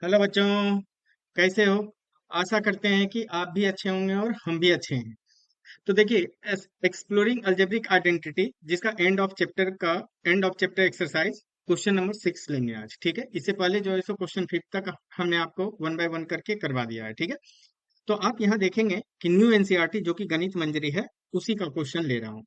Hello बच्चों, कैसे हो? आशा करते हैं कि आप भी अच्छे होंगे और हम भी अच्छे हैं। तो देखिए, एक्सप्लोरिंग अलजेब्रिक आइडेंटिटी जिसका end of chapter exercise question number 6 लेंगे आज। ठीक है, इससे पहले जो है सो क्वेश्चन 5 तक हमने आपको वन बाय वन करके करवा दिया है। ठीक है, तो आप यहाँ देखेंगे कि न्यू एनसीईआरटी जो कि गणित मंजरी है, उसी का क्वेश्चन ले रहा हूँ।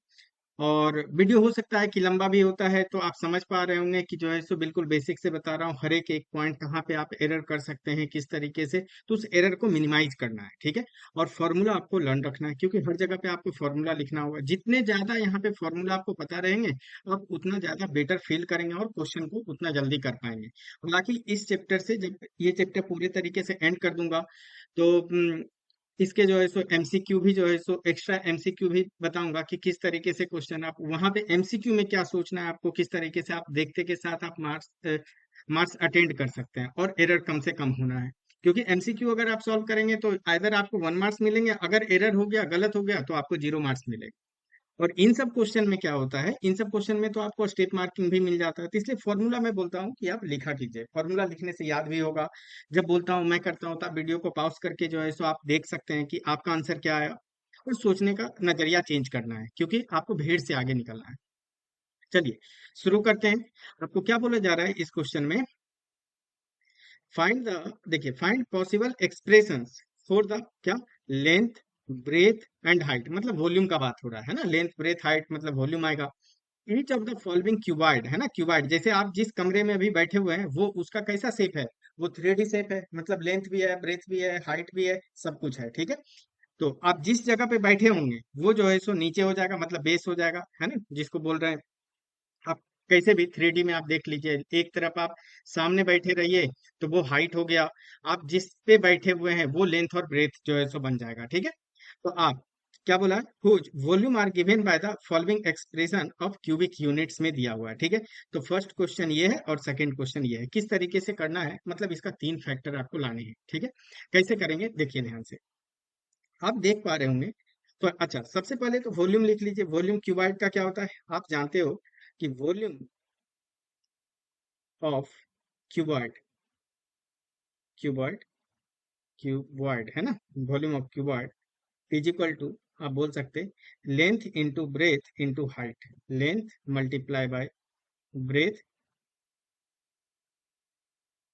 और वीडियो हो सकता है कि लंबा भी होता है, तो आप समझ पा रहे होंगे कि जो है सो बिल्कुल बेसिक से बता रहा हूँ, हर एक एक पॉइंट कहाँ पे आप एरर कर सकते हैं, किस तरीके से। तो उस एरर को मिनिमाइज करना है। ठीक है, और फॉर्मूला आपको लर्न रखना है, क्योंकि हर जगह पे आपको फॉर्मूला लिखना होगा। जितने ज्यादा यहाँ पे फॉर्मूला आपको पता रहेंगे, आप उतना ज्यादा बेटर फील करेंगे और क्वेश्चन को उतना जल्दी कर पाएंगे। हालांकि इस चैप्टर से जब ये चैप्टर पूरे तरीके से एंड कर दूंगा, तो इसके जो है सो एमसीक्यू भी जो है सो एक्स्ट्रा एमसीक्यू भी बताऊंगा कि किस तरीके से क्वेश्चन आप वहां पे एमसीक्यू में क्या सोचना है आपको, किस तरीके से आप देखते के साथ आप मार्क्स अटेंड कर सकते हैं और एरर कम से कम होना है। क्योंकि एमसीक्यू अगर आप सॉल्व करेंगे तो आइदर आपको 1 मार्क्स मिलेंगे, अगर एरर हो गया, गलत हो गया, तो आपको 0 मार्क्स मिलेगा। और इन सब क्वेश्चन में क्या होता है, इन सब क्वेश्चन में तो आपको स्टेप मार्किंग भी मिल जाता है। तो इसलिए फॉर्मूला मैं बोलता हूँ कि आप लिखा कीजिए, फॉर्मूला लिखने से याद भी होगा। जब बोलता हूँ, मैं करता हूँ, तो आप वीडियो को पॉज करके जो है सो आप देख सकते हैं कि आपका आंसर क्या आया। और सोचने का नजरिया चेंज करना है, क्योंकि आपको भीड़ से आगे निकलना है। चलिए शुरू करते हैं। आपको क्या बोला जा रहा है इस क्वेश्चन में? फाइंड द देखिए, find possible expressions for the क्या, लेंथ, ब्रेथ एंड हाइट। मतलब वॉल्यूम का बात हो रहा है ना, लेंथ ब्रेथ हाइट मतलब वॉल्यूम आएगा। Each of the following cuboid है ना, क्यूबॉइड जैसे आप जिस कमरे में अभी बैठे हुए हैं, वो उसका कैसा शेप है? वो 3D शेप है, मतलब लेंथ भी है, ब्रेथ भी है, हाइट भी है, सब कुछ है। ठीक है, तो आप जिस जगह पे बैठे होंगे वो जो है सो नीचे हो जाएगा, मतलब बेस हो जाएगा, है ना, जिसको बोल रहे हैं आप। कैसे भी 3D में आप देख लीजिए, एक तरफ आप सामने बैठे रहिए तो वो हाइट हो गया, आप जिस पे बैठे हुए हैं वो लेंथ और ब्रेथ जो है सो बन जाएगा। ठीक है, तो आप क्या बोला, whose volume are given by the following expression of cubic units में दिया हुआ है। ठीक है, तो फर्स्ट क्वेश्चन ये है और सेकंड क्वेश्चन ये है। किस तरीके से करना है, मतलब इसका 3 फैक्टर आपको लाने हैं। ठीक है, कैसे करेंगे देखिए ध्यान से, आप देख पा रहे होंगे। तो अच्छा, सबसे पहले तो वॉल्यूम लिख लीजिए। वॉल्यूम क्यूबाइड का क्या होता है, आप जानते हो कि volume of cuboid, cuboid cuboid है ना, volume of cuboid is equal to, आप बोल सकते length into breadth into height. Length multiply by breadth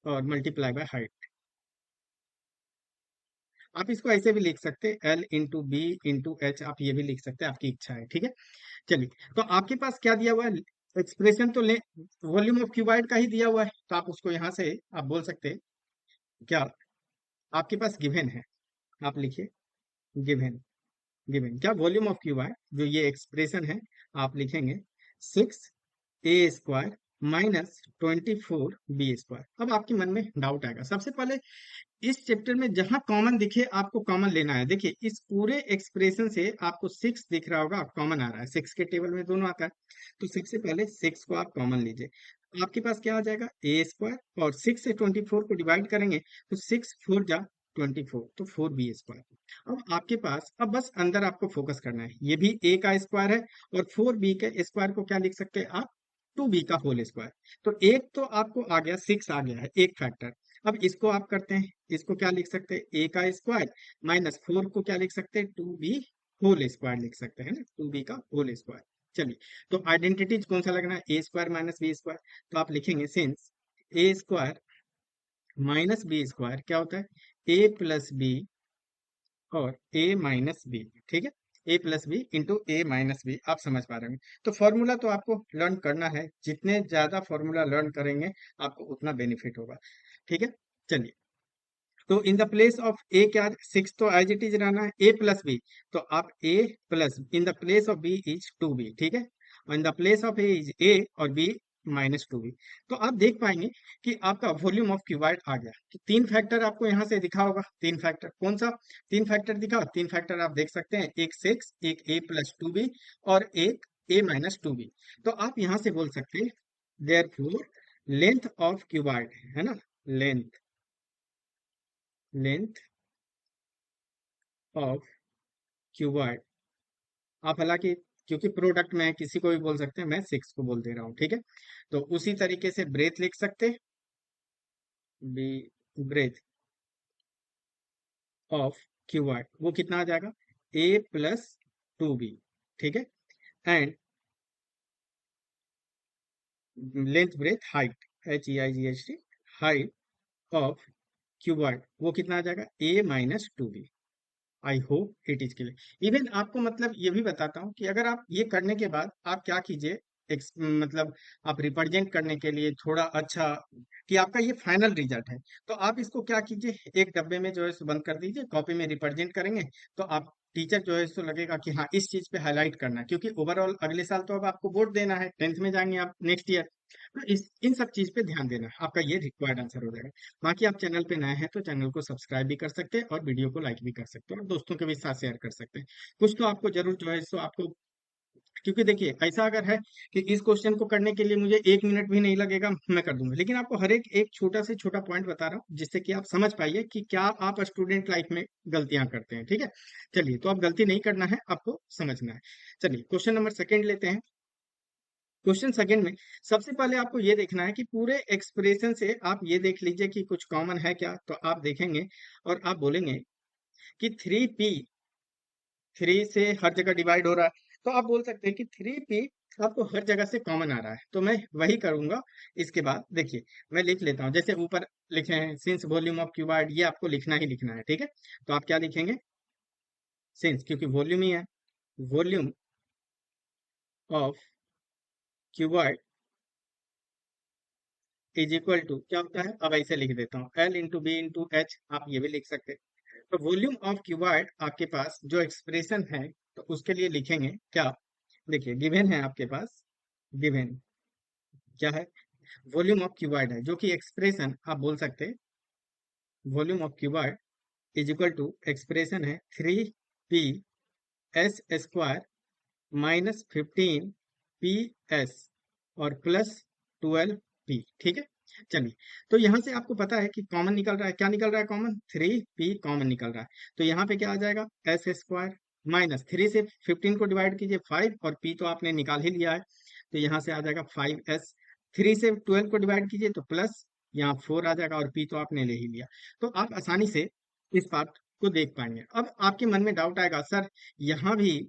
और मल्टीप्लाई बाय हाइट। आप इसको ऐसे भी लिख सकते हैं, L into B into H, आप ये भी लिख सकते हैं, आपकी इच्छा है। ठीक है, चलिए, तो आपके पास क्या दिया हुआ है, एक्सप्रेशन तो ले वॉल्यूम ऑफ क्यूबाइड का ही दिया हुआ है, तो आप उसको यहाँ से आप बोल सकते हैं क्या, आपके पास गिवन है, आप लिखिए गिवन। गिवन क्या, वॉल्यूम ऑफ क्यूब है, जो ये एक्सप्रेशन है, आप लिखेंगे 6a² माइनस 24b²। अब आपके मन में डाउट आएगा, सबसे पहले इस चैप्टर में जहां कॉमन दिखे आपको कॉमन लेना है। देखिए, इस पूरे एक्सप्रेशन से आपको 6 दिख रहा होगा, कॉमन आ रहा है, 6 के टेबल में दोनों आता है। तो सबसे पहले 6 को आप कॉमन लीजिए, आपके पास क्या आ जाएगा, a², और 6 से 24 को डिवाइड करेंगे तो 6 4 जा 24, तो 4b²। अब आपके पास, अब बस अंदर आपको फोकस करना है, ये भी a का स्क्वायर है, और 4b के स्क्वायर को क्या लिख सकते हैं आप, 2b का होल स्क्वायर। तो एक तो आपको आ गया, 6 आ गया है, एक फैक्टर। अब इसको आप करते हैं, इसको क्या लिख सकते हैं, ए का स्क्वायर माइनस 4 को क्या लिख सकते हैं, 2b होल स्क्वायर लिख सकते हैं ना, 2b का होल स्क्वायर। चलिए, तो आइडेंटिटीज कौन सा लगना है, a² माइनस b²। तो आप लिखेंगे सिंस a² माइनस b² क्या होता है, a प्लस बी और a माइनस बी। ठीक है, a plus B into A minus B, आप समझ पा रहे हैं। तो फॉर्मूला तो आपको लर्न करना है, जितने ज्यादा फॉर्मूला लर्न करेंगे आपको उतना बेनिफिट होगा। ठीक है, चलिए, तो इन द प्लेस ऑफ ए क्या, 6 तो एज इट इज रहना है, ए प्लस बी। तो आप A plus, in the place of B is 2b। ठीक है, और in the place of A is A और बी माइनस 2b। तो आप देख पाएंगे कि आपका वॉल्यूम ऑफ क्यूबाइड आ गया। तो 3 फैक्टर आपको यहाँ से दिखा होगा, 3 फैक्टर कौन सा, 3 फैक्टर दिखा, 3 फैक्टर आप देख सकते हैं, एक 6, एक ए प्लस 2b और एक ए माइनस 2b। तो आप यहाँ से बोल सकते हैं देयरफॉर लेंथ ऑफ क्यूबाइड है ना, लेंथ, लेंथ ऑफ क्यूबॉइड। आप हालांकि, क्योंकि प्रोडक्ट में है, किसी को भी बोल सकते हैं, मैं 6 को बोल दे रहा हूँ। ठीक है, तो उसी तरीके से ब्रेथ लिख सकते हैं, बी ब्रेथ ऑफ क्यूबॉइड वो कितना आ जाएगा, ए प्लस टू बी, ठीक है। And length breath height, HEIGHT, height of cuboid वो कितना आ जाएगा, A minus two B. I hope it is clear. Even आपको मतलब ये भी बताता हूँ कि अगर आप ये करने के बाद आप क्या कीजिए, मतलब आप रिप्रेजेंट करने के लिए थोड़ा अच्छा कि आपका ये फाइनल रिजल्ट है, तो आप इसको क्या कीजिए, एक डब्बे में जो है सो बंद कर दीजिए, कॉपी में रिप्रेजेंट करेंगे तो आप टीचर जो है सो लगेगा कि हाँ इस चीज पे हाईलाइट करना है, क्योंकि ओवरऑल अगले साल तो अब आपको बोर्ड देना है, 10th में जाएंगे आप नेक्स्ट ईयर। तो इस इन सब चीज पे ध्यान देना, आपका ये रिक्वायर्ड आंसर हो जाएगा। बाकी आप चैनल पे नए हैं तो चैनल को सब्सक्राइब भी कर सकते हैं और वीडियो को लाइक भी कर सकते हैं और दोस्तों के भी साथ शेयर कर सकते हैं। कुछ तो आपको जरूर जो है सो आपको, क्योंकि देखिए ऐसा अगर है कि इस क्वेश्चन को करने के लिए मुझे 1 मिनट भी नहीं लगेगा, मैं कर दूंगा, लेकिन आपको हर एक एक छोटा से छोटा पॉइंट बता रहा हूँ जिससे कि आप समझ पाइए कि क्या आप स्टूडेंट लाइफ में गलतियां करते हैं, ठीक है। चलिए, तो आप गलती नहीं करना है, आपको समझना है। चलिए क्वेश्चन नंबर सेकंड लेते हैं। क्वेश्चन सेकंड में सबसे पहले आपको ये देखना है कि पूरे एक्सप्रेशन से आप ये देख लीजिए कि कुछ कॉमन है क्या, तो आप देखेंगे और आप बोलेंगे कि 3p, 3 से हर जगह डिवाइड हो रहा है, तो आप बोल सकते हैं कि 3p आपको हर जगह से कॉमन आ रहा है, तो मैं वही करूंगा। इसके बाद देखिए मैं लिख लेता हूँ, जैसे ऊपर लिखे हैं सिंस वॉल्यूम ऑफ क्यूबॉइड, ये आपको लिखना ही लिखना है, ठीक है। तो आप क्या लिखेंगे, सिंस, क्योंकि वॉल्यूम ही है, volume of cuboid is equal to क्या होता है, अब ऐसे लिख देता हूँ, L × B × H, आप ये भी लिख सकते हैं। तो वॉल्यूम ऑफ क्यूबॉइड आपके पास जो एक्सप्रेशन है, तो उसके लिए लिखेंगे क्या, देखिए गिवन है आपके पास, गिवन क्या है, वॉल्यूम ऑफ क्यूबॉइड है, जो कि एक्सप्रेशन आप बोल सकते हैं, volume of cuboid is equal to expression है 3p s² -15 ps और +12p, ठीक है। चलिए, तो यहाँ से आपको पता है कि कॉमन निकल रहा है, क्या निकल रहा है कॉमन, 3p कॉमन निकल रहा है, तो यहाँ पे क्या आ जाएगा, s² माइनस 3 से 15 को डिवाइड कीजिए 5, और p तो आपने निकाल ही लिया है, तो यहाँ से आ जाएगा 5s, 3 से 12 को डिवाइड कीजिए तो प्लस यहाँ 4 आ जाएगा, और p तो आपने ले ही लिया। तो आप आसानी से इस बात को देख पाएंगे। अब आपके मन में डाउट आएगा, सर यहाँ भी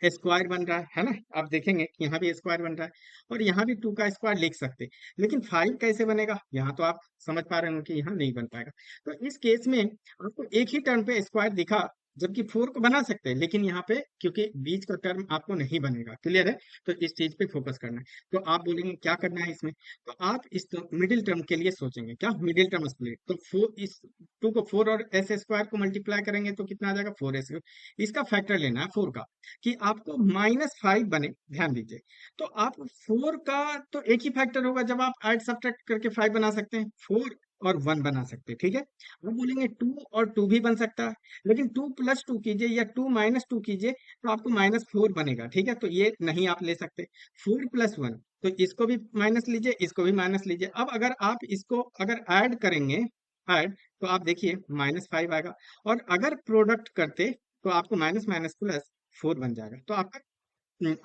स्क्वायर बन रहा है ना, आप देखेंगे कि यहाँ भी स्क्वायर बन रहा है और यहाँ भी 2 का स्क्वायर लिख सकते हैं, लेकिन 5 कैसे बनेगा, यहाँ तो आप समझ पा रहे हो कि यहाँ नहीं बन पाएगा। तो इस केस में आपको एक ही टर्म पे स्क्वायर दिखा, जबकि 4 को बना सकते हैं, लेकिन यहाँ पे क्योंकि बीच का टर्म आपको नहीं बनेगा, क्लियर है। तो इस चीज पे फोकस करना है। तो आप बोलेंगे क्या करना है इसमें, तो आप इस मिडिल टर्म के लिए सोचेंगे, क्या मिडिल टर्म स्प्लिट, तो 4, इस 2 को 4 और s² को मल्टीप्लाई करेंगे तो कितना आ जाएगा, 4s। इसका फैक्टर लेना है 4 का, कि आपको -5 बने, ध्यान दीजिए। तो आप 4 का तो एक ही फैक्टर होगा जब आप ऐड सब्ट्रैक्ट करके 5 बना सकते हैं, 4 और 1 बना सकते हैं, ठीक है। वो बोलेंगे 2 और 2 भी बन सकता है, लेकिन 2 + 2 कीजिए या 2 - 2 कीजिए तो आपको -4 बनेगा, ठीक है। तो ये नहीं आप ले सकते, 4 + 1, तो इसको भी माइनस लीजिए, इसको भी माइनस लीजिए। अब अगर आप इसको अगर ऐड करेंगे, ऐड, तो आप देखिए -5 आएगा, और अगर प्रोडक्ट करते तो आपको माइनस माइनस प्लस 4 बन जाएगा, तो आपका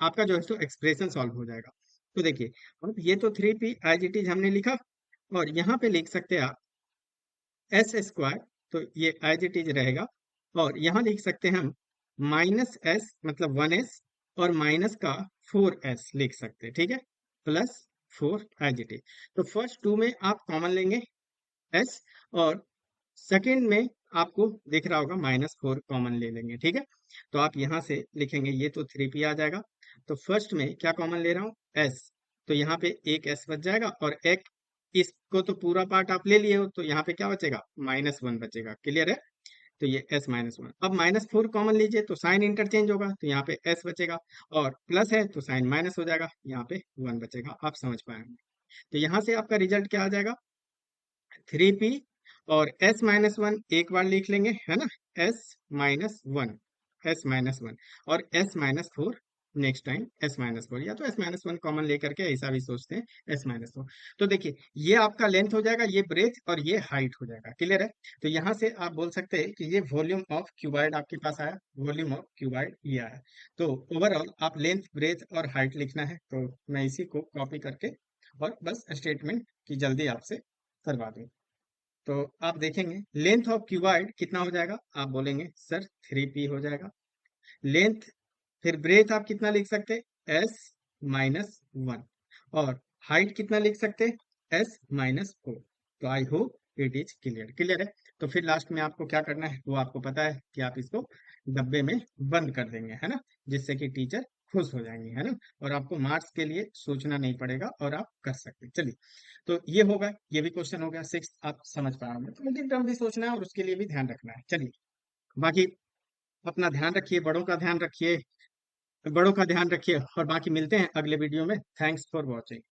आपका जो है सो एक्सप्रेशन सॉल्व हो जाएगा। तो देखिए, अब ये तो 3p एज इट इज हमने लिखा, और यहाँ पे लिख सकते हैं आप s², तो ये एज इट इज रहेगा, और यहाँ लिख सकते हैं हम -s मतलब 1s, और माइनस का 4s लिख सकते हैं, ठीक है, +4 एज इट इज। तो फर्स्ट टू में आप कॉमन लेंगे s, और सेकंड में आपको दिख रहा होगा -4 कॉमन ले लेंगे, ठीक है। तो आप यहाँ से लिखेंगे, ये तो 3p आ जाएगा, तो फर्स्ट में क्या कॉमन ले रहा हूँ, s, तो यहाँ पे एक s बच जाएगा, और एक, इसको तो पूरा पार्ट आप ले लिए हो, तो यहाँ पे क्या बचेगा, -1 बचेगा, क्लियर है। तो ये s-1, अब -4 कॉमन लीजिए तो साइन इंटरचेंज होगा, तो यहाँ पे s बचेगा, और प्लस है तो साइन माइनस हो जाएगा, यहाँ पे 1 बचेगा, आप समझ पाएंगे। तो यहाँ से आपका रिजल्ट क्या आ जाएगा, 3p, और s-1 एक बार लिख लेंगे, है ना, s-1, s-1, और s-4 नेक्स्ट टाइम s-4, या तो s-1 कॉमन लेकर के ऐसा भी सोचते हैं, s-4। तो देखिए ये आपका लेंथ हो जाएगा, ये ब्रेथ और ये हाइट हो जाएगा, क्लियर है। तो यहाँ से आप बोल सकते हैं कि ये वॉल्यूम ऑफ क्यूबॉइड आपके पास आया, वॉल्यूम ऑफ क्यूबॉइड ये आया। तो ओवरऑल आप लेंथ, ब्रेथ और हाइट लिखना है, तो मैं इसी को कॉपी करके और बस स्टेटमेंट की जल्दी आपसे करवा दूँ। तो आप देखेंगे लेंथ ऑफ क्यूबॉइड कितना हो जाएगा, आप बोलेंगे सर 3p हो जाएगा। लेंथ, फिर ब्रेथ आप कितना लिख सकते हैं, s-1, और हाइट कितना लिख सकते हैं, s-4। तो आई hope it is clear, clear है। तो फिर लास्ट में आपको क्या करना है वो आपको पता है कि आप इसको डब्बे में बंद कर देंगे, है ना, जिससे कि टीचर खुश हो जाएंगे, है ना, और आपको मार्क्स के लिए सोचना नहीं पड़ेगा और आप कर सकते हैं। चलिए, तो ये होगा, ये भी क्वेश्चन हो गया सिक्स, आप समझ पा रहे होंगे। तो मिडिल टर्म भी सोचना है और उसके लिए भी ध्यान रखना है। चलिए, बाकी अपना ध्यान रखिए, बड़ों का ध्यान रखिए, बड़ों का ध्यान रखिए, और बाकी मिलते हैं अगले वीडियो में। Thanks for watching.